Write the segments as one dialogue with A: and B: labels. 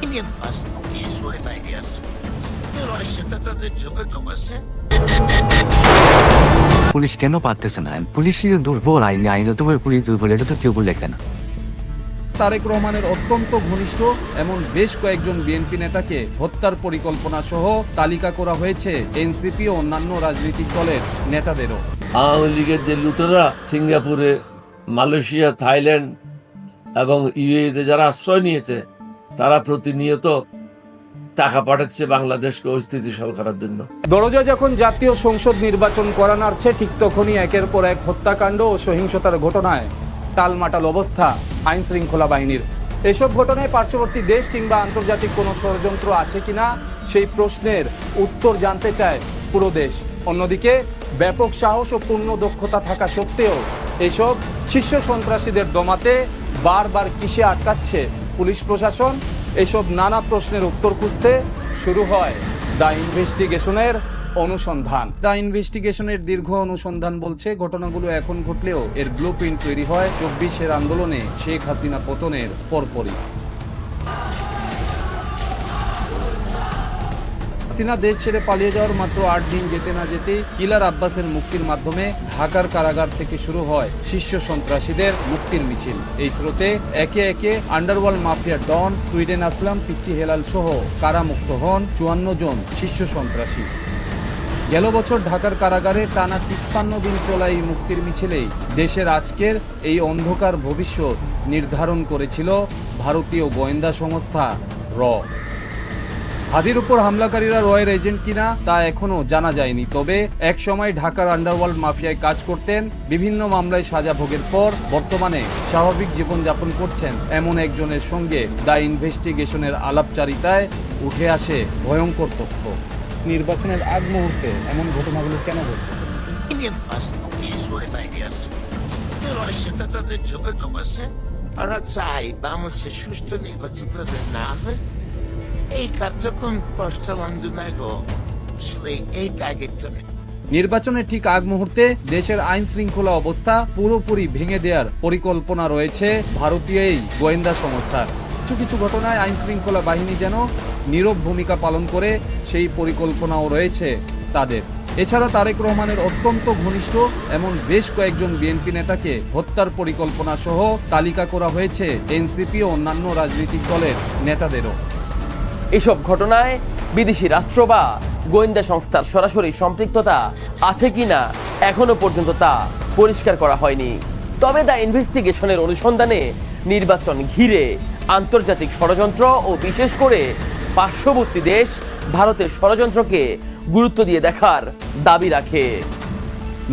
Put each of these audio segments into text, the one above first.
A: Niemand was noch nie so bei dir. Der Leute, das ist Junge Thomas.
B: Police কেন পারতেছে না? পুলিশই দুর্বল, আইন তো পুলিশ দুর্বল, এটা তো কেউ লেখে না।
C: তারেক রহমানের অত্যন্ত ঘনিষ্ঠ এমন বেশ কয়েকজন বিএনপি নেতাকে হত্যার পরিকল্পনা সহ তালিকা করা হয়েছে এনসিপি ও অন্যান্য রাজনৈতিক দলের নেতাদেরও।
D: আওয়ামী লীগের যে লুটেরা সিঙ্গাপুরে, মালয়েশিয়া, থাইল্যান্ড এবং ইউএইতে যারা আশ্রয় নিয়েছে, তারা প্রতিনিয়ত টাকা পাঠাচ্ছে বাংলাদেশকে অস্থিতিশীল করার জন্য।
C: দরজা যখন জাতীয় সংসদ নির্বাচন করা নাড়ছে, ঠিক তখনই একের পর এক হত্যাকাণ্ড ও সহিংসতার ঘটনায় টালমাটাল অবস্থা আইন শৃঙ্খলা বাহিনীর। এসব ঘটনায় পার্শ্ববর্তী দেশ কিংবা আন্তর্জাতিক কোনো ষড়যন্ত্র আছে কিনা সেই প্রশ্নের উত্তর জানতে চায় পুরো দেশ। অন্যদিকে ব্যাপক সাহস ও পূর্ণ দক্ষতা থাকা সত্ত্বেও এসব শীর্ষ সন্ত্রাসীদের দমাতে বারবার কিসে আটকাচ্ছে পুলিশ প্রশাসন? এসব নানা প্রশ্নের উত্তর খুঁজতে শুরু হয় দ্য ইনভেস্টিগেশনের অনুসন্ধান। দ্য ইনভেস্টিগেশনের দীর্ঘ অনুসন্ধান বলছে, ঘটনাগুলো এখন ঘটলেও এর ব্লুপ্রিন্ট তৈরি হয় 24-এর আন্দোলনে শেখ হাসিনা পতনের পরপরই। হাসিনা দেশ ছেড়ে পালিয়ে যাওয়ার মাত্র 8 দিন যেতে না যেতেই কিলার আব্বাসের মুক্তির মাধ্যমে ঢাকার কারাগার থেকে শুরু হয় শীর্ষ সন্ত্রাসীদের মুক্তির মিছিল। এই স্রোতে একে একে আন্ডারওয়ার্ল্ড মাফিয়া ডন, সুইডেন আসলাম, পিচ্চি হেলাল সহ কারামুক্ত হন 54 জন শীর্ষ সন্ত্রাসী। গেল বছর ঢাকার কারাগারে টানা 53 দিন চলা এই মুক্তির মিছিলেই দেশের আজকের এই অন্ধকার ভবিষ্যৎ নির্ধারণ করেছিল ভারতীয় গোয়েন্দা সংস্থা র। হাদির উপর হামলাকারীরা রয়ের এজেন্ট কিনা তা এখনো জানা যায়নি। তবে এক সময় ঢাকার আন্ডারওয়ার্ল্ড মাফিয়ায় কাজ করতেন, বিভিন্ন মামলায় সাজা ভোগের পর বর্তমানে স্বাভাবিক জীবনযাপন করছেন এমন একজনের সঙ্গে দ্য ইনভেস্টিগেশনের আলাপচারিতায় উঠে আসে ভয়ঙ্কর তথ্য। নির্বাচনের আগ মুহূর্তে এমন ঘটনাগুলো কেন ঘটছে?
A: Niemand was noch nie so bei dir. Der Leute, das ist Junge Thomas. Ara চাই বামসে সুস্থ নির্বাচন করে না হয় এই কার্যক্রম প্রস্তাবনা এই টার্গেটটা।
C: নির্বাচনের ঠিক আগ মুহূর্তে দেশের আইন শৃঙ্খলা অবস্থা পুরোপুরি ভেঙে দেওয়ার পরিকল্পনা রয়েছে ভারতীয় এই গোয়েন্দা সংস্থার। কিছু কিছু ঘটনায় আইন শৃঙ্খলা বাহিনী যেন নীরব ভূমিকা পালন করে, সেই পরিকল্পনাও রয়েছে তাদের। এছাড়া তারেক রহমানের অত্যন্ত ঘনিষ্ঠ এমন বেশ কয়েকজন বিএনপি নেতাকে হত্যার পরিকল্পনা সহ তালিকা করা হয়েছে এনসিপি ও অন্যান্য রাজনৈতিক দলের নেতাদেরও।
E: এসব ঘটনায় বিদেশি রাষ্ট্র বা গোয়েন্দা সংস্থার সরাসরি সম্পৃক্ততা আছে কিনা এখনো পর্যন্ত তা পরিষ্কার করা হয়নি। তবে দ্য ইনভেস্টিগেশনের অনুসন্ধানে নির্বাচন ঘিরে আন্তর্জাতিক ষড়যন্ত্র ও বিশেষ করে পার্শ্ববর্তী দেশ ভারতের ষড়যন্ত্রকে গুরুত্ব দিয়ে দেখার দাবি রাখে।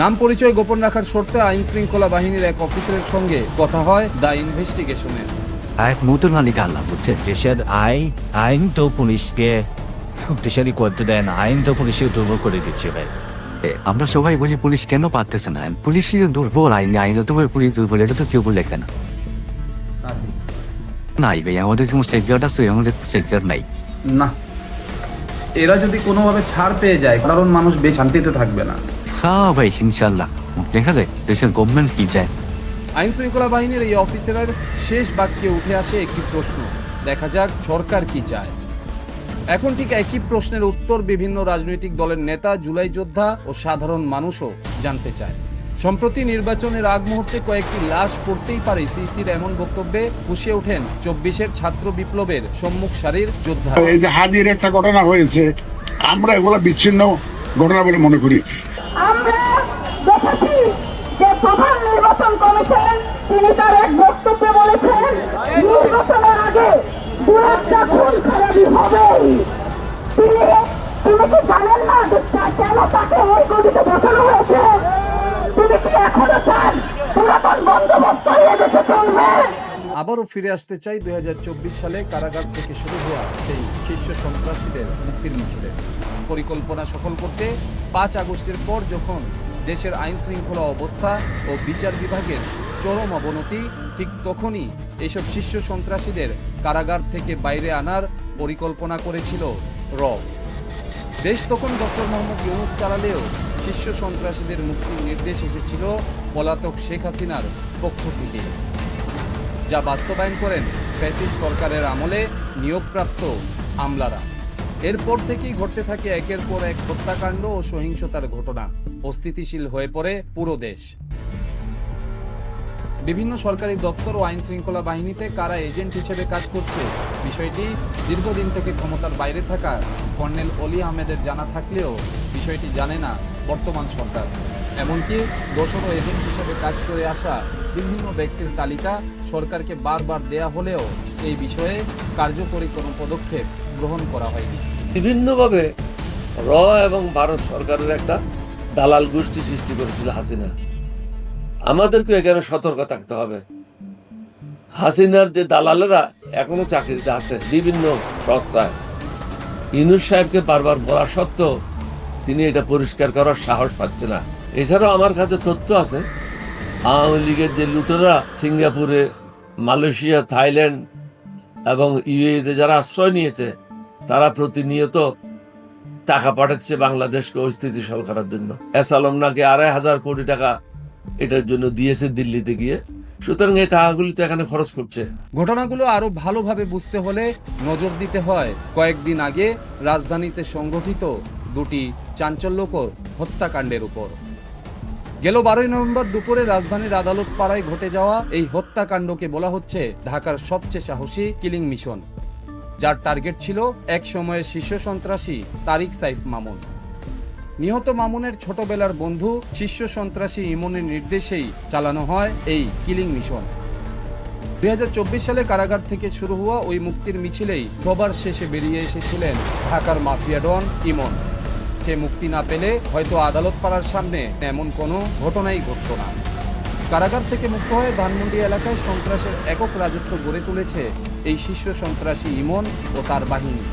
C: নাম পরিচয় গোপন রাখার শর্তে আইন শৃঙ্খলা বাহিনীর এক অফিসারের সঙ্গে কথা হয় দ্য ইনভেস্টিগেশনের।
B: এক নতুন মালিকা আল্লাহ বুঝছে,
F: দেশের আইন তো পুলিশকে শক্তিশালী করতে দেয় না, আইন তো পুলিশকে দুর্বল করে দিচ্ছে ভাই।
B: আমরা সবাই বলি পুলিশ কেন পারতেছে না? পুলিশই দুর্বল, আইন তো পুলিশ দুর্বল, এটা তো কেউ লেখে না। নাই ভাই, আমাদের কোনো সেক্রেট আছে, আমাদের সেক্রেট নাই।
G: না, এরা যদি কোনোভাবে ছাড় পেয়ে যায়, কারণ মানুষ বেশ শান্তিতে থাকবে না।
B: হ্যাঁ ভাই, ইনশাল্লাহ দেখা যায় দেশের গভর্নমেন্ট কি চায়।
C: আইন শৃঙ্খলা বাহিনীর এই অফিসারের শেষ বাক্যে উঠে আসে একটি প্রশ্ন, দেখা যাক সরকার কি চায়। এখন ঠিক একই প্রশ্নের উত্তর বিভিন্ন রাজনৈতিক দলের নেতা, জুলাই যোদ্ধা ও সাধারণ মানুষও জানতে চায়। সম্প্রতি নির্বাচনের আগ মুহূর্তে কয়েকটি লাশ পড়তেই পারে সিসির এমন বক্তব্যে ফুঁসে ওঠেন 24-এর ছাত্র বিপ্লবের সম্মুখ সারির যোদ্ধা।
H: এই যে হাদির একটা ঘটনা হয়েছে, আমরা এগুলো বিচ্ছিন্ন ঘটনা বলে মনে করি।
I: আমরা দেখেছি যে প্রধান নির্বাচন কমিশন তিনি তার এক বক্তব্যে বলেছেন নির্বাচনের আগে দু একটা খুন খারাপি হবেই। তিনি কি জানেন না যে কেন তাকে ওই গদিতে বসানো হয়েছে? তিনি কি এখনো চান পুরাতন বন্দোবস্ত এদেশে চলবে?
C: আবারও ফিরে আসতে চাই 2024 সালে কারাগার থেকে শুরু হওয়া সেই শীর্ষ সন্ত্রাসীদের মুক্তির মিছিলে। পরিকল্পনা সফল করতে 5 আগস্টের পর যখন দেশের আইন শৃঙ্খলা অবস্থা ও বিচার বিভাগের চরম অবনতি, ঠিক তখনই এইসব শীর্ষ সন্ত্রাসীদের কারাগার থেকে বাইরে আনার পরিকল্পনা করেছিল র। দেশ তখন ডক্টর মোহাম্মদ ইউনূস চালালেও শীর্ষ সন্ত্রাসীদের মুক্তির নির্দেশ এসেছিল পলাতক শেখ হাসিনার পক্ষ থেকে, যা বাস্তবায়ন করেন ফ্যাসিস্ট সরকারের আমলে নিয়োগপ্রাপ্ত আমলারা। এরপর থেকেই ঘটতে থাকে একের পর এক হত্যাকাণ্ড ও সহিংসতার ঘটনা। অস্থিতিশীল হয়ে পড়ে পুরো দেশ। বিভিন্ন সরকারি দপ্তর ও আইন শৃঙ্খলা বাহিনীতে কারা এজেন্ট হিসেবে কাজ করছে, বিষয়টি দীর্ঘদিন থেকে ক্ষমতার বাইরে থাকা কর্নেল অলি আহমেদের জানা থাকলেও বিষয়টি জানে না বর্তমান সরকার। এমনকি দোসর ও এজেন্ট হিসেবে কাজ করে আসা বিভিন্ন ব্যক্তির তালিকা সরকারকে বারবার দেয়া হলেও এই বিষয়ে কার্যকরী কোনো পদক্ষেপ গ্রহণ করা হয়নি।
D: বিভিন্নভাবে এবং ভারত সরকারের একটা দালাল গোষ্ঠী সৃষ্টি করেছিল হাসিনা। আমাদেরকে এখানে সতর্ক থাকতে হবে। হাসিনার যে দালালেরা এখনো চাকরিতে আছে বিভিন্ন সংস্থায়, ইউনূস সাহেবকে বারবার বলা সত্ত্বেও তিনি এটা পরিষ্কার করার সাহস পাচ্ছে না। এছাড়াও আমার কাছে তথ্য আছে, আওয়ামী লীগের যে লুটেরা সিঙ্গাপুরে, মালয়েশিয়া, থাইল্যান্ড এবং ইউএইতে যারা আশ্রয় নিয়েছে, তারা প্রতিনিয়ত টাকা পাঠাচ্ছে বাংলাদেশকে অস্থিতিশীল করার জন্য। এসালম নাকি ২৫০০ কোটি টাকা এটার জন্য দিয়েছে দিল্লিতে গিয়ে। সুতরাং এই টাকাগুলি তো এখানে খরচ করছে।
C: ঘটনাগুলো আরো ভালোভাবে বুঝতে হলে নজর দিতে হয় কয়েকদিন আগে রাজধানীতে সংঘটিত দুটি চাঞ্চল্যকর হত্যাকাণ্ডের উপর। গেল ১২ নভেম্বর দুপুরে রাজধানীর আদালত পাড়ায় ঘটে যাওয়া এই হত্যাকাণ্ডকে বলা হচ্ছে ঢাকার সবচেয়ে সাহসী কিলিং মিশন, যার টার্গেট ছিল এক সময়ের শীর্ষ সন্ত্রাসী তারিক সাইফ মামুন। নিহত মামুনের ছোটবেলার বন্ধু শীর্ষ সন্ত্রাসী ইমনের নির্দেশেই চালানো হয় এই কিলিং মিশন। ২০২৪ সালে কারাগার থেকে শুরু হওয়া ওই মুক্তির মিছিলেই সবার শেষে বেরিয়ে এসেছিলেন ঢাকার মাফিয়া ডন ইমন। সে মুক্তি না পেলে হয়তো আদালত পাড়ার সামনে এমন কোনো ঘটনাই ঘটত না। কারাগার থেকে মুক্ত হয়ে ধানমন্ডি এলাকায় সন্ত্রাসের একক রাজত্ব গড়ে তুলেছে এই শীর্ষ সন্ত্রাসী ইমন ও তার বাহিনী।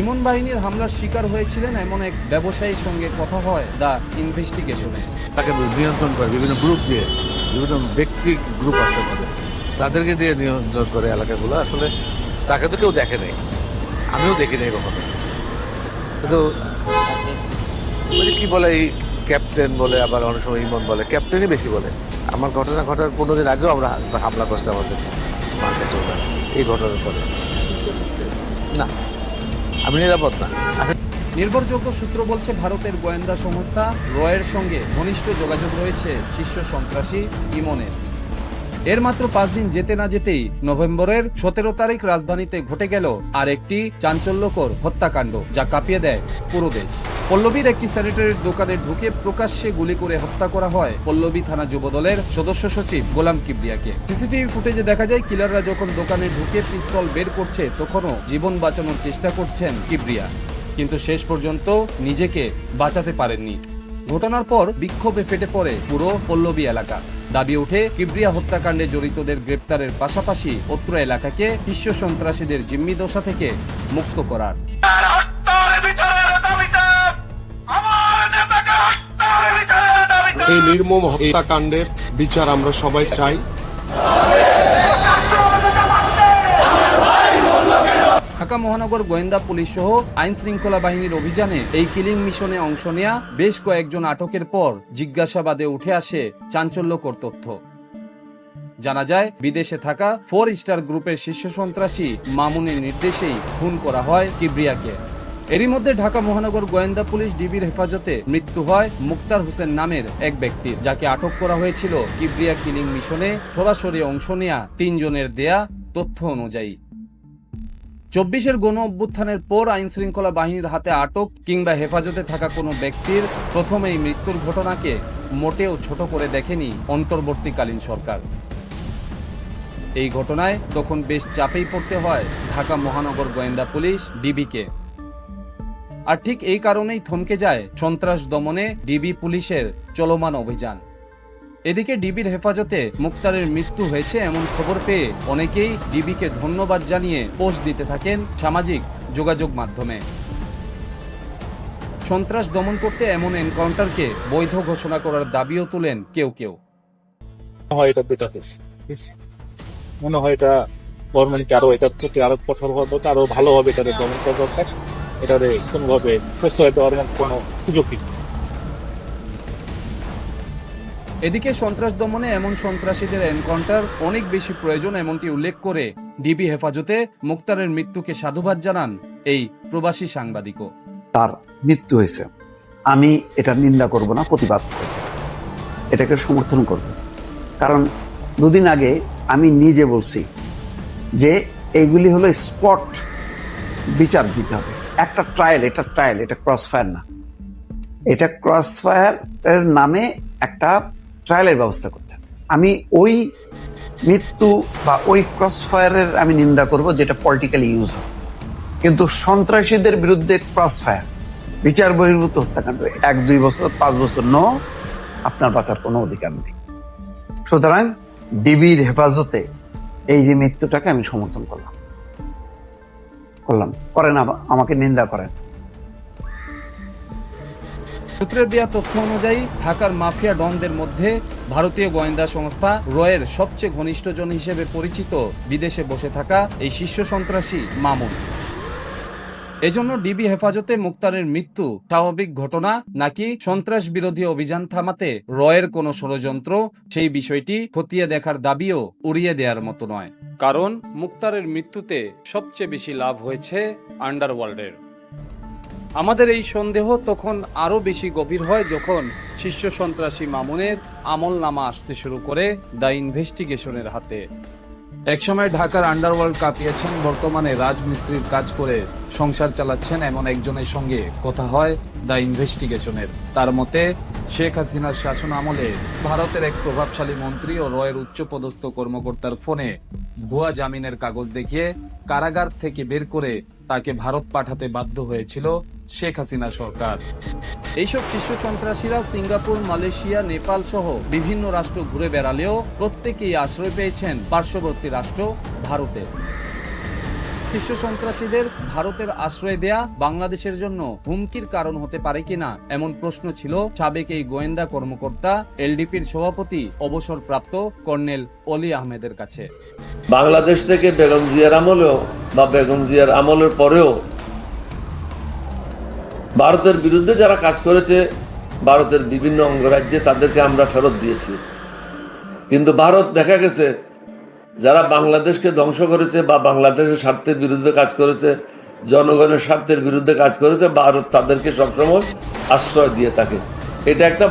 C: ইমন বাহিনীর হামলার শিকার হয়েছিলেন এমন এক ব্যবসায়ীর সঙ্গে কথা হয় দ্য ইনভেস্টিগেশনে।
J: তাকে নিয়ন্ত্রণ করে বিভিন্ন গ্রুপ দিয়ে, বিভিন্ন ব্যক্তি গ্রুপ আছে তাদেরকে দিয়ে নিয়ন্ত্রণ করে এলাকাগুলো। আসলে তাকে তো কেউ দেখে নেই, আমিও দেখি নাই কখনো। কিন্তু কি বলে এই ক্যাপ্টেন বলে, আবার অনেক সময় ইমন বলে, ক্যাপ্টেনই বেশি বলে। আমার ঘটনা ঘটার 15 দিন আগেও আমরা হামলা করছি আমাদের মার্কেটে। এই ঘটনার পরে না, আমি নিরাপদ না।
C: নির্ভরযোগ্য সূত্র বলছে ভারতের গোয়েন্দা সংস্থা রয়ের সঙ্গে ঘনিষ্ঠ যোগাযোগ রয়েছে শীর্ষ সন্ত্রাসী ইমনের। এর মাত্র 5 দিন যেতে না যেতেই নভেম্বরের 17 তারিখ রাজধানীতে ঘটে গেল আর একটি চাঞ্চল্যকর হত্যাকাণ্ড, যা কাঁপিয়ে দেয় পুরো দেশ। পল্লবীর একটি স্যানিটারির দোকানে ঢুকে প্রকাশ্যে গুলি করে হত্যা করা হয় পল্লবী থানা যুবদলের সদস্য সচিব গোলাম কিবরিয়াকে। সিসিটিভি ফুটেজে দেখা যায় কিলাররা যখন দোকানে ঢুকে পিস্তল বের করছে তখনও জীবন বাঁচানোর চেষ্টা করছেন কিবরিয়া, কিন্তু শেষ পর্যন্ত নিজেকে বাঁচাতে পারেননি। ঘটনার পর বিক্ষোভে ফেটে পড়ে পুরো পল্লবী এলাকা। দাবি ওঠে কিবরিয়া হত্যাকাণ্ডে জড়িতদের গ্রেপ্তারের পাশাপাশি অত্র এলাকাকে শীর্ষ সন্ত্রাসীদের জিম্মি দশা থেকে মুক্ত করার।
K: এই নির্মম হত্যাকাণ্ডের বিচার আমরা সবাই চাই।
C: ঢাকা মহানগর গোয়েন্দা পুলিশ সহ আইন শৃঙ্খলা বাহিনীর অভিযানে এই কিলিং মিশনে অংশ নেয়া বেশ কয়েকজন আটকের পর জিজ্ঞাসাবাদে উঠে আসে চাঞ্চল্যকর তথ্য। জানা যায় বিদেশে থাকা 4 স্টার গ্রুপের শীর্ষ সন্ত্রাসী মামুনের নির্দেশেই খুন করা হয় কিবরিয়াকে। এরই মধ্যে ঢাকা মহানগর গোয়েন্দা পুলিশ ডিবির হেফাজতে মৃত্যু হয় মুক্তার হোসেন নামের এক ব্যক্তির, যাকে আটক করা হয়েছিল কিবরিয়া কিলিং মিশনে সরাসরি অংশ নেয়া 3 জনের দেয়া তথ্য অনুযায়ী। 24-এর গণ অভ্যুত্থানের পর আইন শৃঙ্খলা বাহিনীর হাতে আটক কিংবা হেফাজতে থাকা কোনো ব্যক্তির প্রথম এই মৃত্যুর ঘটনাকে মোটেও ছোট করে দেখেনি অন্তর্বর্তীকালীন সরকার। এই ঘটনায় তখন বেশ চাপেই পড়তে হয় ঢাকা মহানগর গোয়েন্দা পুলিশ ডিবিকে। আর ঠিক এই কারণেই থমকে যায় সন্ত্রাস দমনে ডিবি পুলিশের চলমান অভিযান। এদিকে ডিবির হেফাজতে মুক্তারের মৃত্যু হয়েছে এমন খবর পেয়ে অনেকেই ডিবিকে ধন্যবাদ জানিয়ে পোস্ট দিতে থাকেন সামাজিক যোগাযোগ মাধ্যমে। সন্ত্রাস দমন করতে এমন এনকাউন্টারকে বৈধ ঘোষণা করার দাবিও তোলেন কেউ কেউ।
L: এটা বেটার মনে হয়, এটা গভর্নমেন্টকে আরো এটার প্রতি আরো কঠোর হওয়া দরকার, আরো ভালোভাবে এটাকে দমন করা দরকার। এটারে কোনোভাবে প্রশ্রয় দেওয়ার কোনো সুযোগ নেই।
C: এদিকে সন্ত্রাস দমনে এমন সন্ত্রাসীদের এনকাউন্টার অনেক বেশি প্রয়োজন এমনটি উল্লেখ করে ডিবি হেফাজতে মুক্তারের মৃত্যুকে সাধুবাদ জানান এই প্রবাসী সাংবাদিকও।
M: তার মৃত্যু হয়েছে, আমি এটা নিন্দা করব না, প্রতিবাদ করব, এটাকে সমর্থন করব। কারণ দুদিন আগে আমি নিজে বলছি যে এইগুলি হলো স্পট বিচার দিতে হবে। একটা ট্রায়াল, এটা ক্রস ফায়ার না, এটা ক্রস ফায়ার এর নামে একটা ট্রায়ালের ব্যবস্থা করতে হবে। আমি ওই মৃত্যু বা ওই ক্রস ফায়ারের আমি নিন্দা করব যেটা পলিটিক্যালি ইউজ হবে, কিন্তু সন্ত্রাসীদের বিরুদ্ধে ক্রস ফায়ার, বিচার বহির্ভূত হত্যাকাণ্ড 1-2 বছর 5 বছর আপনার বাঁচার কোনো অধিকার নেই। সুতরাং ডিবির হেফাজতে এই যে মৃত্যুটাকে আমি সমর্থন করলাম, করেন আমাকে নিন্দা করেন।
C: সূত্রে দেওয়া তথ্য অনুযায়ী ঢাকার মাফিয়া ডনদের মধ্যে ভারতীয় গোয়েন্দা সংস্থা রয়ের সবচেয়ে ঘনিষ্ঠজন হিসেবে পরিচিত বিদেশে বসে থাকা এই শীর্ষ সন্ত্রাসী মামুন। এজন্য ডিবি হেফাজতে মুক্তারের মৃত্যু স্বাভাবিক ঘটনা নাকি সন্ত্রাস বিরোধী অভিযান থামাতে রয়ের কোনো ষড়যন্ত্র, সেই বিষয়টি খতিয়ে দেখার দাবিও উড়িয়ে দেওয়ার মতো নয়। কারণ মুক্তারের মৃত্যুতে সবচেয়ে বেশি লাভ হয়েছে আন্ডারওয়ার্ল্ডের। আমাদের এই সন্দেহ তখন আরও বেশি গভীর হয় যখন শীর্ষ সন্ত্রাসী মামুনের আমলনামা আসতে শুরু করে দ্য ইনভেস্টিগেশনের হাতে। একসময় ঢাকার আন্ডারওয়ার্ল্ড কাঁপিয়েছেন, বর্তমানে রাজমিস্ত্রির কাজ করে সংসার চালাচ্ছেন এমন একজনের সঙ্গে কথা হয় দ্য ইনভেস্টিগেশনের। তার মতে শেখ হাসিনার শাসন আমলে ভারতের এক প্রভাবশালী মন্ত্রী ও রয়ের উচ্চপদস্থ কর্মকর্তার ফোনে ভুয়া জামিনের কাগজ দেখিয়ে কারাগার থেকে বের করে তাকে ভারত পাঠাতে বাধ্য হয়েছিল শেখ হাসিনা সরকার। এইসব শীর্ষ সন্ত্রাসীরা সিঙ্গাপুর, মালয়েশিয়া, নেপাল সহ বিভিন্ন রাষ্ট্র ঘুরে বেড়ালেও প্রত্যেকেই আশ্রয় পেয়েছেন পার্শ্ববর্তী রাষ্ট্র ভারতে। শীর্ষ সন্ত্রাসীদের ভারতের আশ্রয় দেয়া বাংলাদেশের জন্য হুমকির কারণ হতে পারে কিনা এমন প্রশ্ন ছিল সাবেক এই গোয়েন্দা কর্মকর্তা এলডিপির সভাপতি অবসরপ্রাপ্ত কর্নেল অলি আহমেদের কাছে।
D: বাংলাদেশ থেকে বেগম জিয়ার আমলেও বা বেগম জিয়ার আমলের পরেও ভারতের বিরুদ্ধে যারা কাজ করেছে ভারতের বিভিন্ন অঙ্গরাজ্যে তাদেরকে আমরা ফেরত দিয়েছি, কিন্তু ভারত দেখা গেছে যারা বাংলাদেশকে ধ্বংস করেছে বা বাংলাদেশের স্বার্থের বিরুদ্ধে কাজ করেছে, জনগণের স্বার্থের বিরুদ্ধে কাজ করেছে, ভারত তাদেরকে সবসময় আশ্রয় দিয়ে থাকে। এটা একটা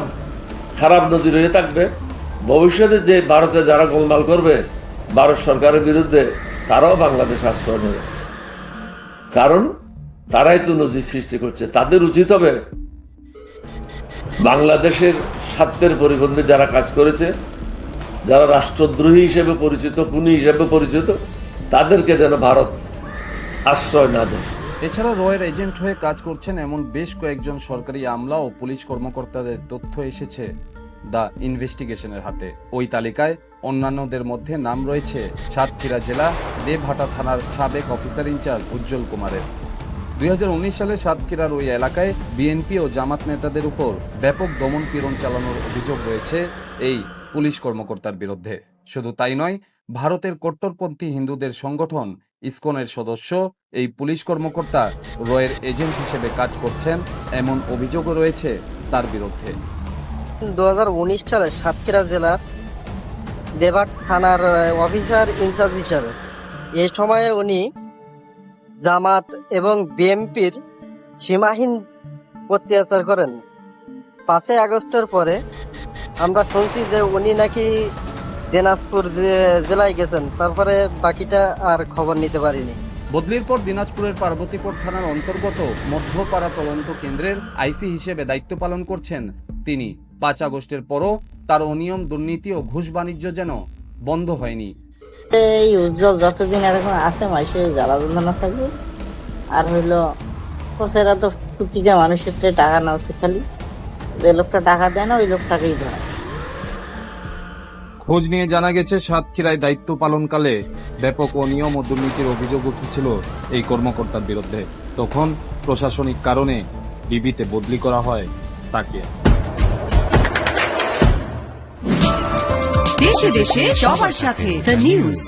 D: খারাপ নজির হয়ে থাকবে। ভবিষ্যতে যে ভারতে যারা গোলমাল করবে ভারত সরকারের বিরুদ্ধে, তারাও বাংলাদেশ আশ্রয় নেবে, কারণ তারাই তো নজির সৃষ্টি করছে। তাদের উচিত হবে বাংলাদেশের স্বার্থের পরিপন্থী যারা কাজ করেছে, যারা রাষ্ট্রদ্রোহী হিসেবে পরিচিত, খুনি হিসেবে পরিচিত, তাদেরকে যেন ভারত আশ্রয় না দেয়।
C: এছাড়া রয়ের এজেন্ট হয়ে কাজ করছেন এমন বেশ কয়েকজন সরকারি আমলা ও পুলিশ কর্মকর্তাদের তথ্য এসেছে দ্য ইনভেস্টিগেশনের হাতে। ওই তালিকায় অন্যান্যদের মধ্যে নাম রয়েছে সাতক্ষীরা জেলা দেবহাটা থানার সাবেক অফিসার ইনচার্জ উজ্জ্বল কুমারের। 2019 সালে সাতক্ষীরার ওই এলাকায় বিএনপি ও জামাত নেতাদের উপর ব্যাপক দমন পীড়ন চালানোর অভিযোগ রয়েছে এই পুলিশ কর্মকর্তার বিরুদ্ধে। শুধু তাই নয়, ভারতের কট্টরপন্থী হিন্দুদের সংগঠন ইসকনের সদস্য এই পুলিশ কর্মকর্তা রয়ের এজেন্ট হিসেবে কাজ করছেন এমন অভিযোগও রয়েছে তার বিরুদ্ধে।
N: 2019 সালে সাতক্ষীরা জেলার দেবহাট থানার অফিসার ইনচার্জ হিসাবে এই সময়ে উনি জামাত এবং বিএনপির সীমাহীন অত্যাচার করেন। 5 আগস্টের পরে আমরা শুনছি যে উনি নাকি দিনাজপুর জেলায় গেছেন, তারপরে বাকিটা আর খবর নিতে পারিনি।
C: বদলির পর দিনাজপুরের পার্বতীপুর থানার অন্তর্গত মধ্যপাড়া তদন্ত কেন্দ্রের আইসি হিসেবে দায়িত্ব পালন করছেন তিনি। 5 আগস্টের পরও তার অনিয়ম, দুর্নীতি ও ঘুষ বাণিজ্য যেন বন্ধ হয়নি।
O: এই উজ্জ্বল যতদিন এরকম আছে মাসে জ্বালা যন্ত্রণা থাকবে। আর হইল কোচেরা তো প্রতিটা মানুষের টাকা নেওয়া উচিত, খালি যে লোকটা টাকা দেয় না ওই লোকটাকেই ধরে।
C: খোঁজ নিয়ে জানা গেছে সাতক্ষীরায় দায়িত্ব পালনকালে ব্যাপক অনিয়ম ও দুর্নীতির অভিযোগ উঠেছিল এই কর্মকর্তার বিরুদ্ধে। তখন প্রশাসনিক কারণে ডিবিতে বদলি করা হয় তাকে।
P: দেশে দেশে সবার সাথে দ্য নিউজ।